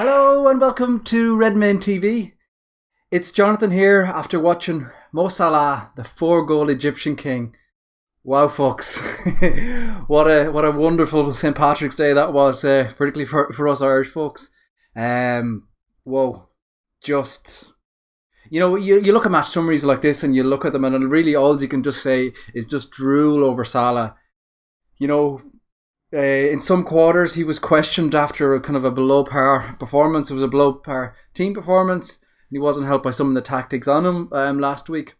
Hello and welcome to Redmen TV. It's Jonathan here after watching Mo Salah, the 4-goal Egyptian king. Wow, folks. what a wonderful St. Patrick's Day that was, particularly for us Irish folks. Whoa. Just, you look at match summaries like this and you look at them and really all you can just say is just drool over Salah. In some quarters, he was questioned after a kind of a below-par performance. It was a below-par team performance. And he wasn't helped by some of the tactics on him last week.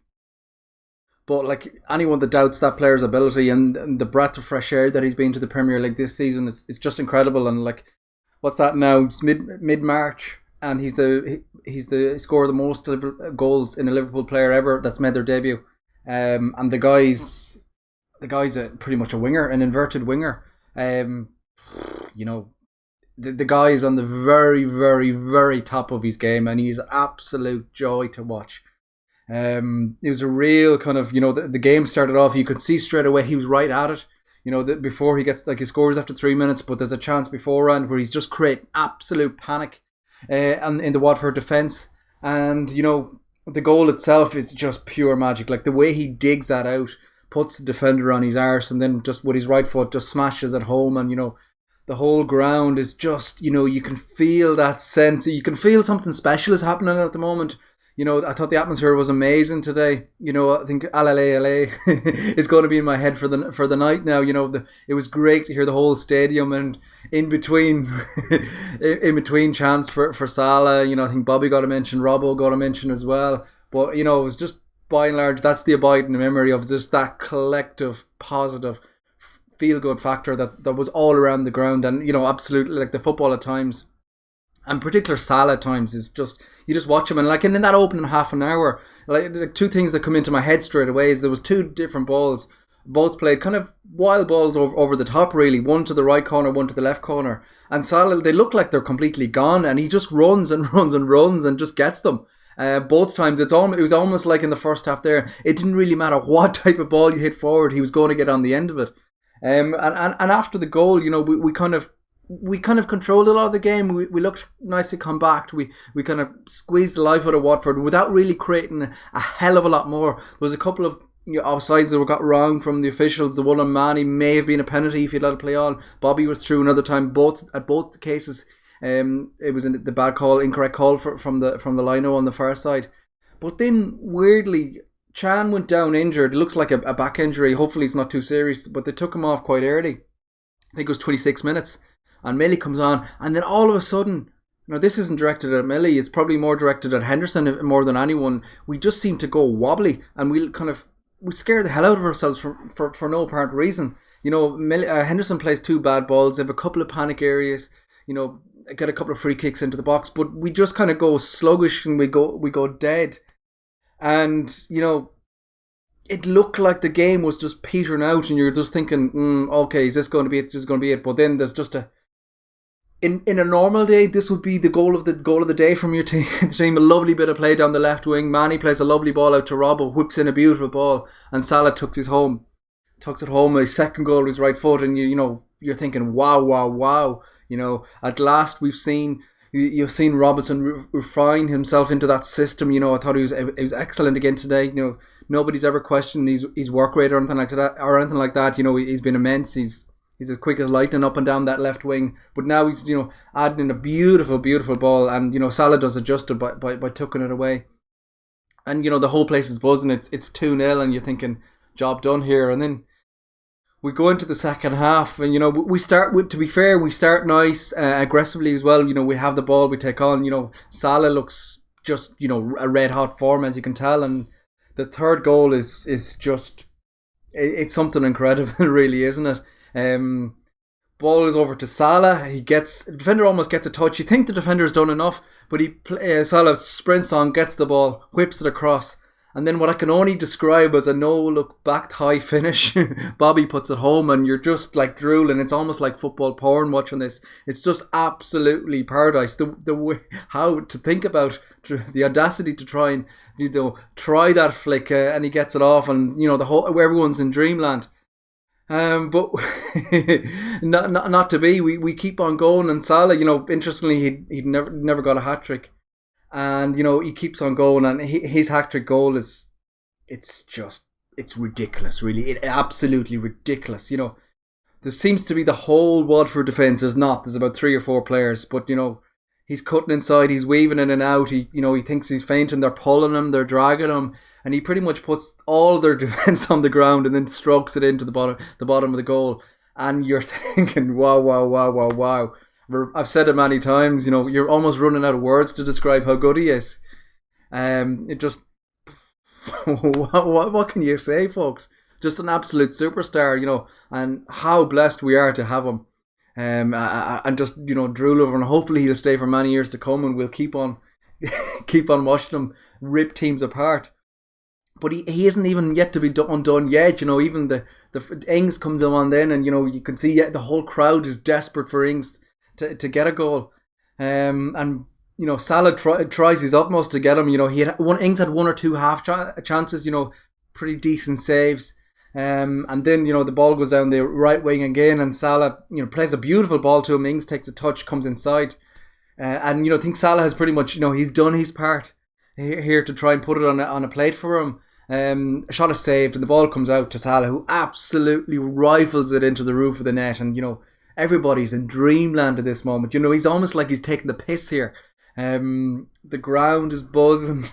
But like anyone that doubts that player's ability and the breath of fresh air that he's been to the Premier League this season, it's just incredible. And like, what's that now? It's mid-March, and he's the scorer the most goals in a Liverpool player ever that's made their debut. And the guy's pretty much a winger, an inverted winger. The guy is on the very, very, very top of his game, and he's absolute joy to watch. It was a real kind of, the game started off, you could see straight away he was right at it. Before he gets, he scores after 3 minutes, but there's a chance beforehand where he's just creating absolute panic and in the Watford defence. And, the goal itself is just pure magic. Like the way he digs that out, puts the defender on his arse, and then just with his right foot just smashes it home, and the whole ground is just, you can feel that sense. You can feel something special is happening at the moment. I thought the atmosphere was amazing today. I think Alale is going to be in my head for the night now. It was great to hear the whole stadium, and in between chants for Salah. I think Bobby got a mention, Robbo got a mention as well. But it was just, by and large, that's the abiding memory of just that collective, positive, feel-good factor that was all around the ground. And, absolutely, like the football at times, and particular Salah at times, is just, you just watch him, and like in that opening half an hour, like two things that come into my head straight away is there was two different balls, both played kind of wild balls over the top really, one to the right corner, one to the left corner, and Salah, they look like they're completely gone, and he just runs and runs and runs and just gets them. Both times it was almost like in the first half there, it didn't really matter what type of ball you hit forward, he was going to get on the end of it. And after the goal, we kind of controlled a lot of the game. We looked nicely compact. We kind of squeezed the life out of Watford without really creating a hell of a lot more. There was a couple of offsides that got wrong from the officials. The one on Manny may have been a penalty if he'd let it play on. Bobby was through another time. At both cases, it was the bad call, incorrect call from the lino on the far side. But then weirdly, Chan went down injured. It looks like a back injury. Hopefully it's not too serious, but they took him off quite early. I think it was 26 minutes. And Millie comes on, and then all of a sudden, this isn't directed at Millie, it's probably more directed at Henderson more than anyone. We just seem to go wobbly, and we scare the hell out of ourselves for no apparent reason. Henderson plays two bad balls. They have a couple of panic areas. Get a couple of free kicks into the box, but we just kind of go sluggish and we go dead. And it looked like the game was just petering out, and you're just thinking, okay, is this going to be it? This is going to be it. But then there's just in a normal day, this would be the goal of the day from your team. The team, a lovely bit of play down the left wing. Manny plays a lovely ball out to Robbo, whips in a beautiful ball, and Salah tucks it home. His second goal with his right foot, and you're thinking, wow. At last you've seen Robinson refine himself into that system. I thought he was excellent again today. Nobody's ever questioned his work rate or anything like that. He's been immense. He's as quick as lightning up and down that left wing. But now he's adding in a beautiful, beautiful ball, and Salah does adjust it by tucking it away. And the whole place is buzzing. It's 2-0, and you're thinking, job done here. And then we go into the second half, and we start with, to be fair, we start nice, aggressively as well. We have the ball, we take on. Salah looks just a red hot form, as you can tell, and the third goal is just, it's something incredible, really, isn't it? Ball is over to Salah. The defender almost gets a touch. You think the defender has done enough, but Salah sprints on, gets the ball, whips it across. And then what I can only describe as a no-look back high finish, Bobby puts it home, and you're just like drooling. It's almost like football porn watching this. It's just absolutely paradise. The way, how to think about the audacity to try and try that flick, and he gets it off, and the whole, everyone's in dreamland. But not to be. We keep on going, and Salah, interestingly, he'd never got a hat trick, and he keeps on going, and his hat trick goal is it's just it's ridiculous, really, absolutely ridiculous. There seems to be the whole Watford defence. There's about 3 or 4 players, but he's cutting inside, he's weaving in and out. He thinks he's fainting. They're pulling him, they're dragging him, and he pretty much puts all their defence on the ground and then strokes it into the bottom of the goal. And you're thinking, wow, wow, wow, wow, wow. I've said it many times. You're almost running out of words to describe how good he is. It just what can you say, folks? Just an absolute superstar, and how blessed we are to have him. And just drool over, and hopefully he'll stay for many years to come, and we'll keep on keep on watching him rip teams apart. But he isn't even yet to be undone yet. Even the Ings comes on then, and you can see the whole crowd is desperate for Ings to get a goal. And Salah tries his utmost to get him. Ings had 1 or 2 half chances. Pretty decent saves. And then the ball goes down the right wing again, and Salah plays a beautiful ball to him. Ings takes a touch, comes inside, and I think Salah has pretty much he's done his part here to try and put it on a plate for him. A shot is saved, and the ball comes out to Salah, who absolutely rifles it into the roof of the net. And everybody's in dreamland at this moment. He's almost like he's taking the piss here. The ground is buzzing.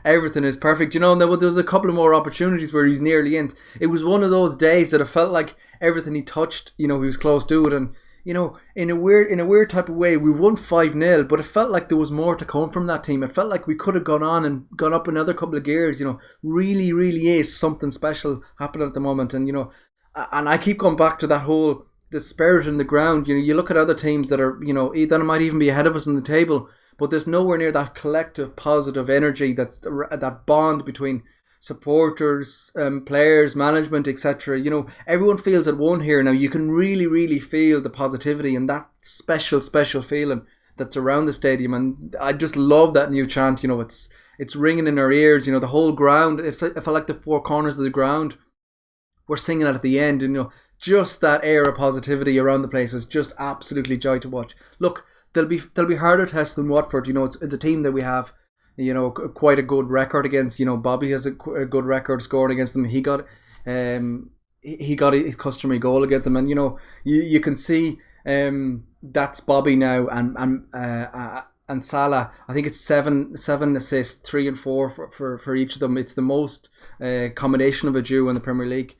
Everything is perfect. And there was a couple of more opportunities where he's nearly in. It was one of those days that it felt like everything he touched, he was close to it. And in a weird type of way, we won 5-0, but it felt like there was more to come from that team. It felt like we could have gone on and gone up another couple of gears. Really, really is something special happening at the moment. And and I keep going back to the spirit in the ground. You look at other teams that are that might even be ahead of us in the table, but there's nowhere near that collective positive energy, that bond between supporters, players, management, etc. Everyone feels at one here now. You can really, really feel the positivity and that special feeling that's around the stadium. And I just love that new chant. It's ringing in our ears. The whole ground. It felt like the 4 corners of the ground were singing it at the end. And just that air of positivity around the place is just absolutely joy to watch. Look, they'll be harder tests than Watford. It's a team that we have quite a good record against. Bobby has a good record scoring against them. He got his customary goal against them, and you can see that's Bobby now, and Salah. I think it's seven assists, 3 and 4 for each of them. It's the most combination of a duo in the Premier League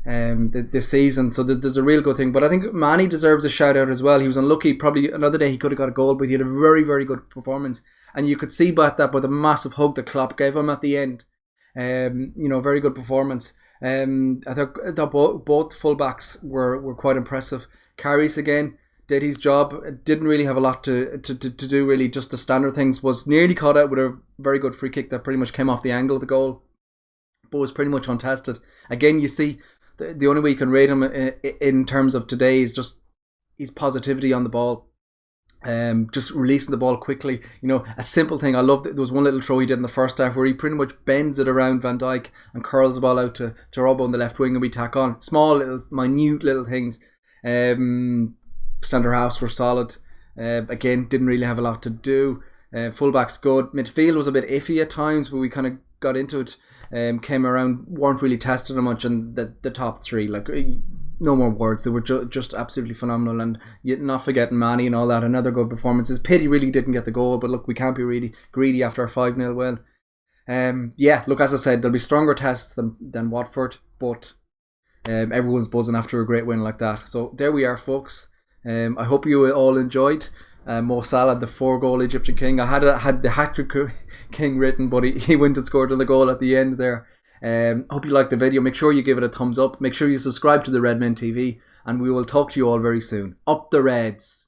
this season, so there's a real good thing. But I think Manny deserves a shout out as well. He was unlucky. Probably another day he could have got a goal, but he had a very, very good performance, and you could see by the massive hug that Klopp gave him at the end. Very good performance. I thought both fullbacks were quite impressive. Karius again did his job. Didn't really have a lot to do, really, just the standard things. Was nearly caught out with a very good free kick that pretty much came off the angle of the goal, but was pretty much untested. Again, you see, the only way you can rate him in terms of today is just his positivity on the ball. Just releasing the ball quickly. A simple thing. I love that there was one little throw he did in the first half where he pretty much bends it around Van Dijk and curls the ball out to Robbo on the left wing, and we tack on. Small little, minute little things. Centre halves were solid. Again, didn't really have a lot to do. Fullback's good. Midfield was a bit iffy at times, but we kind of got into it. Came around, weren't really tested much, and the top 3, like, no more words. They were just absolutely phenomenal, and you're not forgetting Manny and all that. Another good performance. It's pity really didn't get the goal, but look, we can't be really greedy after our 5-0 win. Look, as I said, there'll be stronger tests than Watford, but everyone's buzzing after a great win like that. So there we are, folks. I hope you all enjoyed. Mo Salah, the 4-goal Egyptian king. I had the hat-trick king written, but he went and scored on the goal at the end there. Hope you liked the video. Make sure you give it a thumbs up. Make sure you subscribe to the Redmen TV, and we will talk to you all very soon. Up the Reds!